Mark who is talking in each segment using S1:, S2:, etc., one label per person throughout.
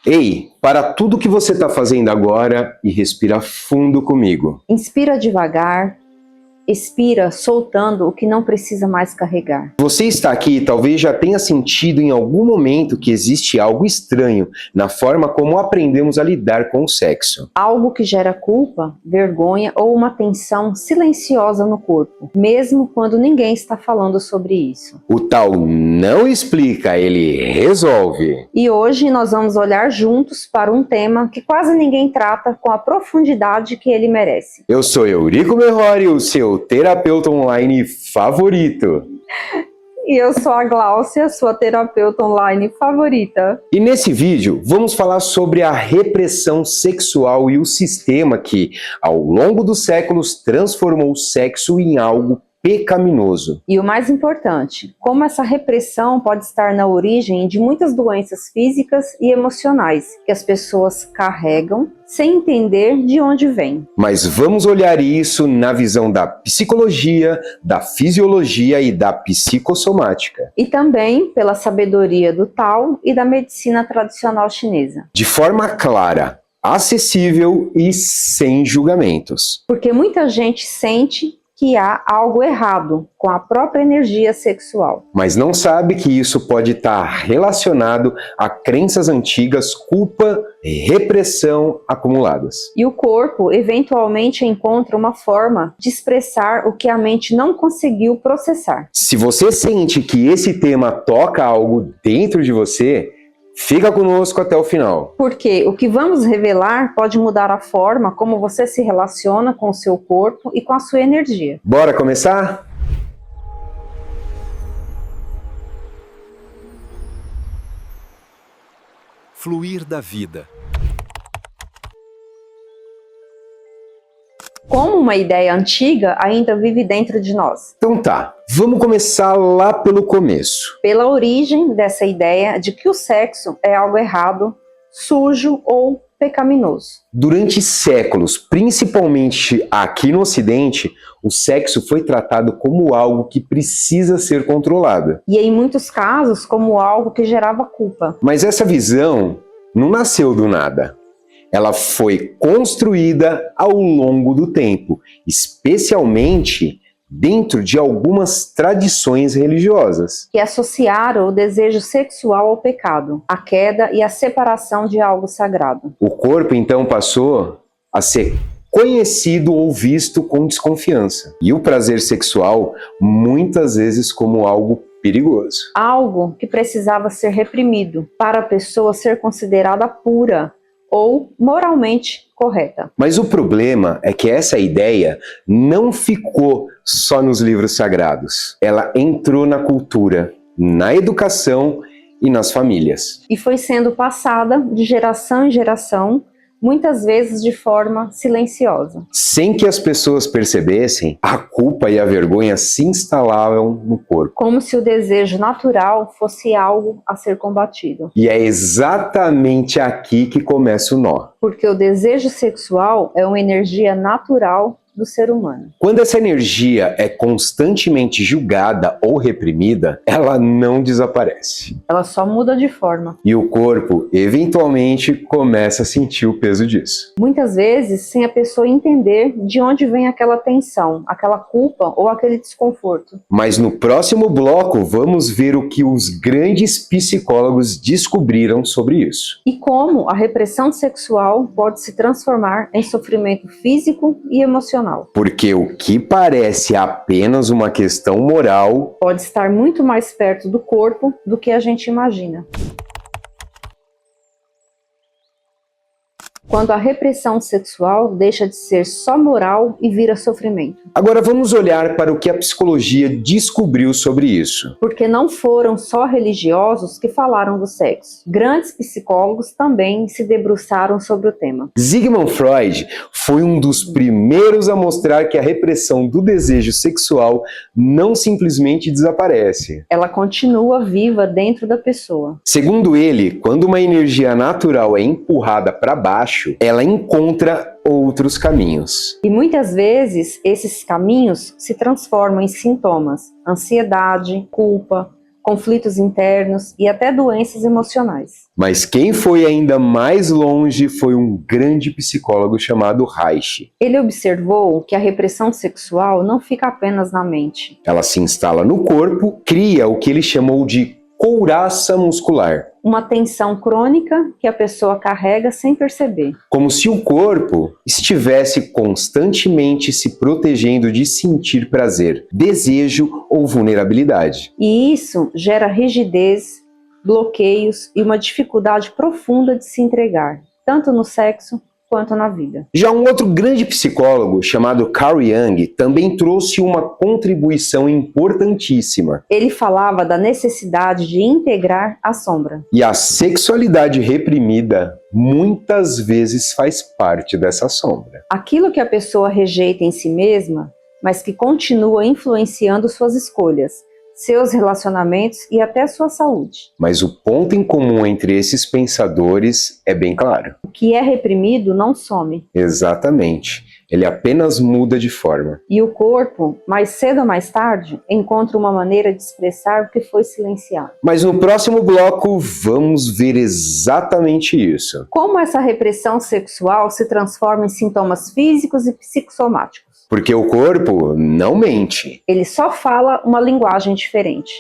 S1: Ei, para tudo que você está fazendo agora e respira fundo comigo.
S2: Inspira devagar, expira soltando o que não precisa mais carregar.
S1: Você está aqui e talvez já tenha sentido em algum momento que existe algo estranho na forma como aprendemos a lidar com o sexo.
S2: Algo que gera culpa, vergonha ou uma tensão silenciosa no corpo, mesmo quando ninguém está falando sobre isso.
S1: O tal não explica, ele resolve.
S2: E hoje nós vamos olhar juntos para um tema que quase ninguém trata com a profundidade que ele merece.
S1: Eu sou Eurico Merhori, o seu terapeuta online favorito.
S2: E eu sou a Gláucia, sua terapeuta online favorita.
S1: E nesse vídeo vamos falar sobre a repressão sexual e o sistema que, ao longo dos séculos, transformou o sexo em algo pecaminoso.
S2: E o mais importante, como essa repressão pode estar na origem de muitas doenças físicas e emocionais que as pessoas carregam sem entender de onde vem.
S1: Mas vamos olhar isso na visão da psicologia, da fisiologia e da psicossomática.
S2: E também pela sabedoria do Tao e da medicina tradicional chinesa.
S1: De forma clara, acessível e sem julgamentos.
S2: Porque muita gente sente que há algo errado com a própria energia sexual.
S1: Mas não sabe que isso pode estar relacionado a crenças antigas, culpa e repressão acumuladas.
S2: E o corpo eventualmente encontra uma forma de expressar o que a mente não conseguiu processar.
S1: Se você sente que esse tema toca algo dentro de você, fica conosco até o final.
S2: Porque o que vamos revelar pode mudar a forma como você se relaciona com o seu corpo e com a sua energia.
S1: Bora começar?
S3: Fluir da vida.
S2: Como uma ideia antiga ainda vive dentro de nós.
S1: Então tá, vamos começar lá pelo começo.
S2: Pela origem dessa ideia de que o sexo é algo errado, sujo ou pecaminoso.
S1: Durante séculos, principalmente aqui no Ocidente, o sexo foi tratado como algo que precisa ser controlado.
S2: E em muitos casos como algo que gerava culpa.
S1: Mas essa visão não nasceu do nada. Ela foi construída ao longo do tempo, especialmente dentro de algumas tradições religiosas.
S2: Que associaram o desejo sexual ao pecado, a queda e a separação de algo sagrado.
S1: O corpo então passou a ser conhecido ou visto com desconfiança. E o prazer sexual muitas vezes como algo perigoso.
S2: Algo que precisava ser reprimido para a pessoa ser considerada pura ou moralmente correta.
S1: Mas o problema é que essa ideia não ficou só nos livros sagrados. Ela entrou na cultura, na educação e nas famílias.
S2: E foi sendo passada de geração em geração, muitas vezes de forma silenciosa.
S1: Sem que as pessoas percebessem, a culpa e a vergonha se instalavam no corpo.
S2: Como se o desejo natural fosse algo a ser combatido.
S1: E é exatamente aqui que começa o nó.
S2: Porque o desejo sexual é uma energia natural do ser humano.
S1: Quando essa energia é constantemente julgada ou reprimida, ela não desaparece.
S2: Ela só muda de forma.
S1: E o corpo, eventualmente, começa a sentir o peso disso.
S2: Muitas vezes, sem a pessoa entender de onde vem aquela tensão, aquela culpa ou aquele desconforto.
S1: Mas no próximo bloco, vamos ver o que os grandes psicólogos descobriram sobre isso.
S2: E como a repressão sexual pode se transformar em sofrimento físico e emocional.
S1: Porque o que parece apenas uma questão moral
S2: pode estar muito mais perto do corpo do que a gente imagina. Quando a repressão sexual deixa de ser só moral e vira sofrimento.
S1: Agora vamos olhar para o que a psicologia descobriu sobre isso.
S2: Porque não foram só religiosos que falaram do sexo. Grandes psicólogos também se debruçaram sobre o tema.
S1: Sigmund Freud foi um dos primeiros a mostrar que a repressão do desejo sexual não simplesmente desaparece.
S2: Ela continua viva dentro da pessoa.
S1: Segundo ele, quando uma energia natural é empurrada para baixo, ela encontra outros caminhos.
S2: E muitas vezes esses caminhos se transformam em sintomas, ansiedade, culpa, conflitos internos e até doenças emocionais.
S1: Mas quem foi ainda mais longe foi um grande psicólogo chamado Reich.
S2: Ele observou que a repressão sexual não fica apenas na mente.
S1: Ela se instala no corpo, cria o que ele chamou de couraça muscular.
S2: Uma tensão crônica que a pessoa carrega sem perceber.
S1: Como se o corpo estivesse constantemente se protegendo de sentir prazer, desejo ou vulnerabilidade.
S2: E isso gera rigidez, bloqueios e uma dificuldade profunda de se entregar, tanto no sexo quanto na vida.
S1: Já um outro grande psicólogo, chamado Carl Jung, também trouxe uma contribuição importantíssima.
S2: Ele falava da necessidade de integrar a sombra.
S1: E a sexualidade reprimida muitas vezes faz parte dessa sombra.
S2: Aquilo que a pessoa rejeita em si mesma, mas que continua influenciando suas escolhas, seus relacionamentos e até sua saúde.
S1: Mas o ponto em comum entre esses pensadores é bem claro.
S2: O que é reprimido não some.
S1: Exatamente. Ele apenas muda de forma.
S2: E o corpo, mais cedo ou mais tarde, encontra uma maneira de expressar o que foi silenciado.
S1: Mas no próximo bloco vamos ver exatamente isso.
S2: Como essa repressão sexual se transforma em sintomas físicos e psicossomáticos.
S1: Porque o corpo não mente.
S2: Ele só fala uma linguagem diferente.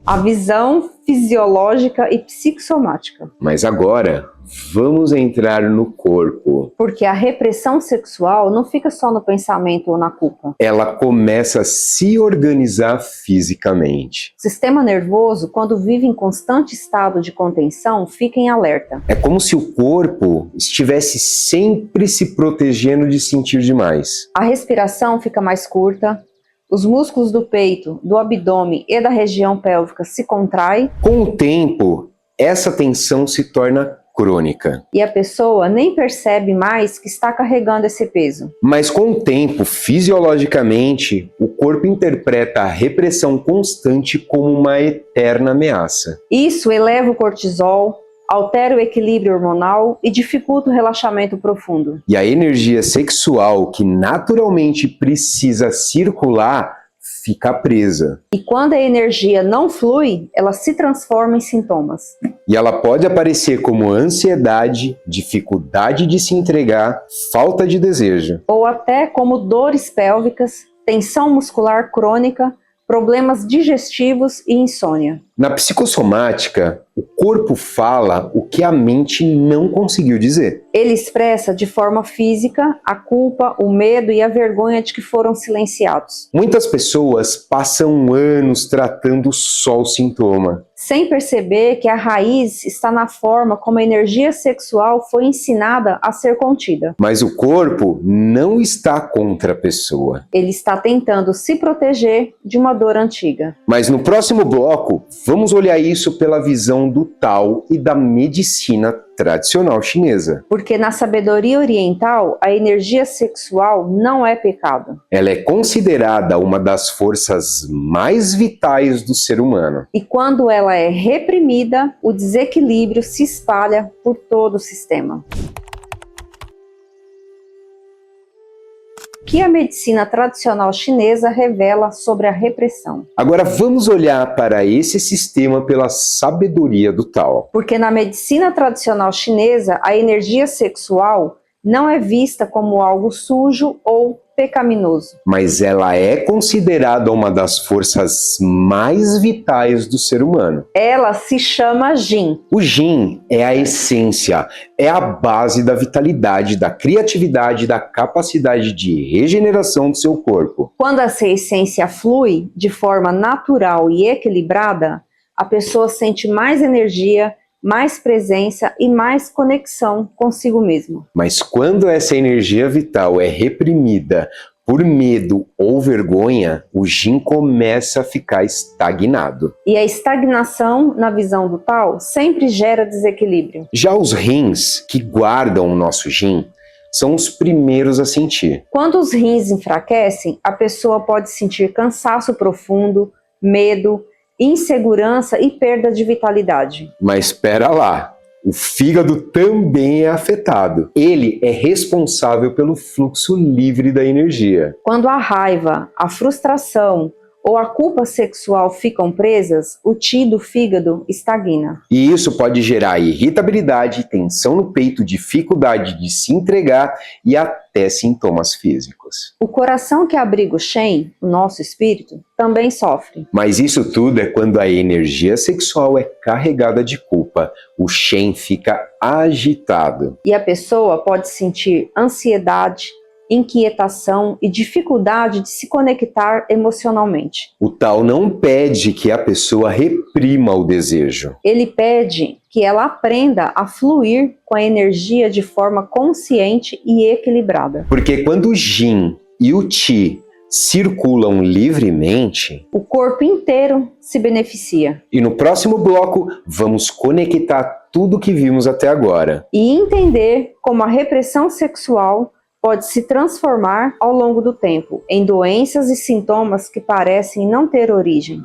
S2: A visão fisiológica e psicossomática.
S1: Mas agora, vamos entrar no corpo.
S2: Porque a repressão sexual não fica só no pensamento ou na culpa.
S1: Ela começa a se organizar fisicamente.
S2: O sistema nervoso, quando vive em constante estado de contenção, fica em alerta.
S1: É como se o corpo estivesse sempre se protegendo de sentir demais.
S2: A respiração fica mais curta. Os músculos do peito, do abdômen e da região pélvica se contraem.
S1: Com o tempo, essa tensão se torna crônica.
S2: E a pessoa nem percebe mais que está carregando esse peso.
S1: Mas com o tempo, fisiologicamente, o corpo interpreta a repressão constante como uma eterna ameaça.
S2: Isso eleva o cortisol, altera o equilíbrio hormonal e dificulta o relaxamento profundo.
S1: E a energia sexual, que naturalmente precisa circular, fica presa.
S2: E quando a energia não flui, ela se transforma em sintomas.
S1: E ela pode aparecer como ansiedade, dificuldade de se entregar, falta de desejo.
S2: Ou até como dores pélvicas, tensão muscular crônica, problemas digestivos e insônia.
S1: Na psicossomática, o corpo fala o que a mente não conseguiu dizer.
S2: Ele expressa de forma física a culpa, o medo e a vergonha de que foram silenciados.
S1: Muitas pessoas passam anos tratando só o sintoma.
S2: Sem perceber que a raiz está na forma como a energia sexual foi ensinada a ser contida.
S1: Mas o corpo não está contra a pessoa.
S2: Ele está tentando se proteger de uma dor antiga.
S1: Mas no próximo bloco, vamos olhar isso pela visão do Tao e da medicina tradicional chinesa.
S2: Porque na sabedoria oriental, a energia sexual não é pecado.
S1: Ela é considerada uma das forças mais vitais do ser humano.
S2: E quando ela é reprimida, o desequilíbrio se espalha por todo o sistema. O que a medicina tradicional chinesa revela sobre a repressão?
S1: Agora vamos olhar para esse sistema pela sabedoria do Tao.
S2: Porque na medicina tradicional chinesa, a energia sexual não é vista como algo sujo ou pecaminoso.
S1: Mas ela é considerada uma das forças mais vitais do ser humano.
S2: Ela se chama Jin.
S1: O Jin é a essência, é a base da vitalidade, da criatividade, da capacidade de regeneração do seu corpo.
S2: Quando essa essência flui de forma natural e equilibrada, a pessoa sente mais energia, mais presença e mais conexão consigo mesmo.
S1: Mas quando essa energia vital é reprimida por medo ou vergonha, o Jin começa a ficar estagnado.
S2: E a estagnação, na visão do Tao, sempre gera desequilíbrio.
S1: Já os rins, que guardam o nosso Jin, são os primeiros a sentir.
S2: Quando os rins enfraquecem, a pessoa pode sentir cansaço profundo, medo, insegurança e perda de vitalidade.
S1: Mas espera lá, o fígado também é afetado. Ele é responsável pelo fluxo livre da energia.
S2: Quando a raiva, a frustração ou a culpa sexual ficam presas, o Qi do fígado estagna.
S1: E isso pode gerar irritabilidade, tensão no peito, dificuldade de se entregar e até sintomas físicos.
S2: O coração que abriga o Shen, o nosso espírito, também sofre.
S1: Mas isso tudo é quando a energia sexual é carregada de culpa. O Shen fica agitado.
S2: E a pessoa pode sentir ansiedade, inquietação e dificuldade de se conectar emocionalmente.
S1: O Tao não pede que a pessoa reprima o desejo.
S2: Ele pede que ela aprenda a fluir com a energia de forma consciente e equilibrada.
S1: Porque quando o Jin e o Qi circulam livremente,
S2: O corpo inteiro se beneficia.
S1: e no próximo bloco vamos conectar tudo que vimos até agora.
S2: E entender como a repressão sexual pode se transformar ao longo do tempo em doenças e sintomas que parecem não ter origem.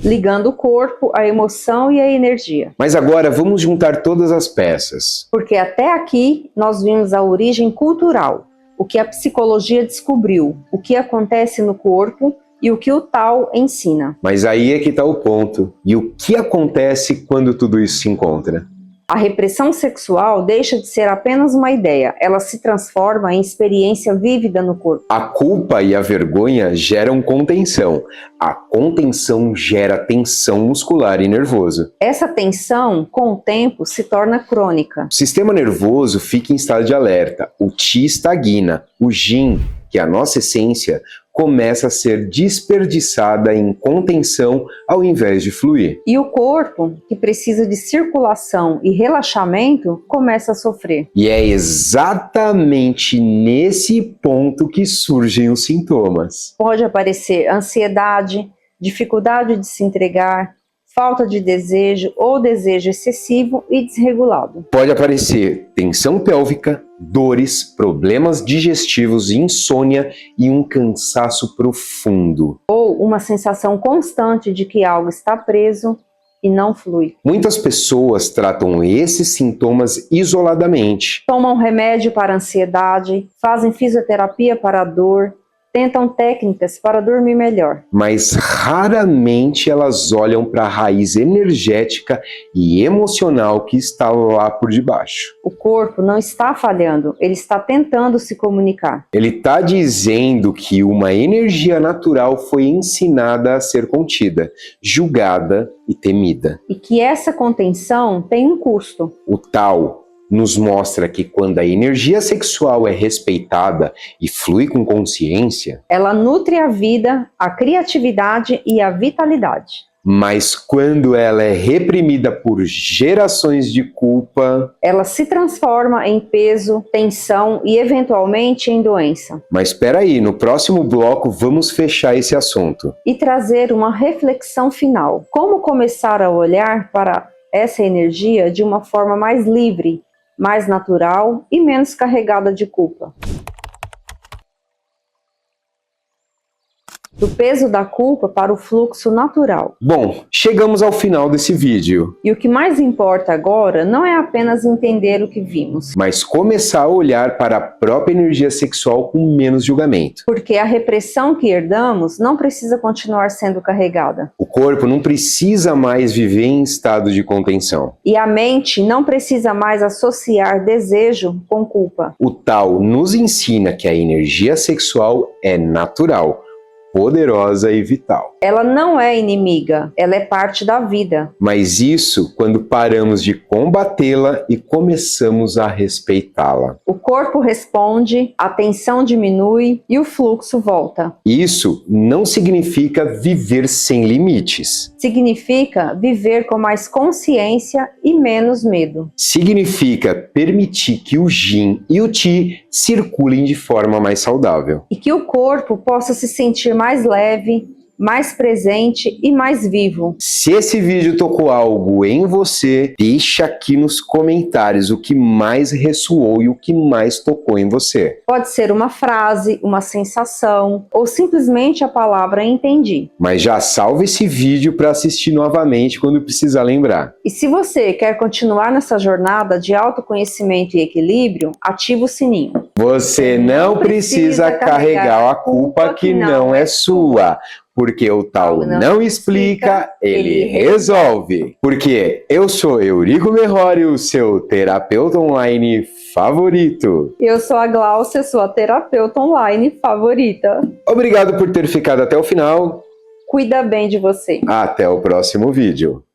S2: Ligando o corpo, a emoção e a energia.
S1: Mas agora vamos juntar todas as peças.
S2: Porque até aqui nós vimos a origem cultural, o que a psicologia descobriu, o que acontece no corpo e o que o Tao ensina.
S1: Mas aí é que está o ponto. E o que acontece quando tudo isso se encontra?
S2: A repressão sexual deixa de ser apenas uma ideia, ela se transforma em experiência vívida no corpo.
S1: A culpa e a vergonha geram contenção. A contenção gera tensão muscular e nervoso.
S2: Essa tensão, com o tempo, se torna crônica.
S1: O sistema nervoso fica em estado de alerta. O Qi estagna. O Jin, que é a nossa essência, começa a ser desperdiçada em contenção ao invés de fluir.
S2: E o corpo, que precisa de circulação e relaxamento, começa a sofrer.
S1: E é exatamente nesse ponto que surgem os sintomas.
S2: Pode aparecer ansiedade, dificuldade de se entregar, falta de desejo ou desejo excessivo e desregulado.
S1: Pode aparecer tensão pélvica, dores, problemas digestivos, insônia e um cansaço profundo.
S2: Ou uma sensação constante de que algo está preso e não flui.
S1: Muitas pessoas tratam esses sintomas isoladamente.
S2: Tomam remédio para ansiedade, fazem fisioterapia para a dor, tentam técnicas para dormir melhor.
S1: Mas raramente elas olham para a raiz energética e emocional que está lá por debaixo.
S2: O corpo não está falhando, ele está tentando se comunicar.
S1: Ele está dizendo que uma energia natural foi ensinada a ser contida, julgada e temida.
S2: E que essa contenção tem um custo.
S1: O Tao nos mostra que quando a energia sexual é respeitada e flui com consciência,
S2: Ela nutre a vida, a criatividade e a vitalidade.
S1: mas quando ela é reprimida por gerações de culpa,
S2: Ela se transforma em peso, tensão e eventualmente em doença.
S1: mas espera aí, no próximo bloco vamos fechar esse assunto.
S2: E trazer uma reflexão final. Como começar a olhar para essa energia de uma forma mais livre, mais natural e menos carregada de culpa. Do peso da culpa para o fluxo natural.
S1: Bom, chegamos ao final desse vídeo,
S2: E o que mais importa agora não é apenas entender o que vimos,
S1: mas começar a olhar para a própria energia sexual com menos julgamento.
S2: porque a repressão que herdamos não precisa continuar sendo carregada.
S1: O corpo não precisa mais viver em estado de contenção.
S2: E a mente não precisa mais associar desejo com culpa.
S1: O Tao nos ensina que a energia sexual é natural, poderosa e vital.
S2: Ela não é inimiga, ela é parte da vida.
S1: Mas isso quando paramos de combatê-la e começamos a respeitá-la.
S2: O corpo responde, a tensão diminui e o fluxo volta.
S1: Isso não significa viver sem limites.
S2: Significa viver com mais consciência e menos medo.
S1: Significa permitir que o Jin e o Qi circulem de forma mais saudável.
S2: E que o corpo possa se sentir mais leve, mais presente e mais vivo.
S1: Se esse vídeo tocou algo em você, deixa aqui nos comentários o que mais ressoou e o que mais tocou em você.
S2: Pode ser uma frase, uma sensação ou simplesmente a palavra entendi.
S1: Mas já salva esse vídeo para assistir novamente quando precisar lembrar.
S2: E se você quer continuar nessa jornada de autoconhecimento e equilíbrio, ativa o sininho.
S1: Você não precisa carregar a culpa que não é sua. Porque o tal não explica, ele resolve. Porque eu sou Eurico Merhori, o seu terapeuta online favorito.
S2: Eu sou a Gláucia, sua terapeuta online favorita.
S1: Obrigado por ter ficado até o final.
S2: Cuida bem de você.
S1: Até o próximo vídeo.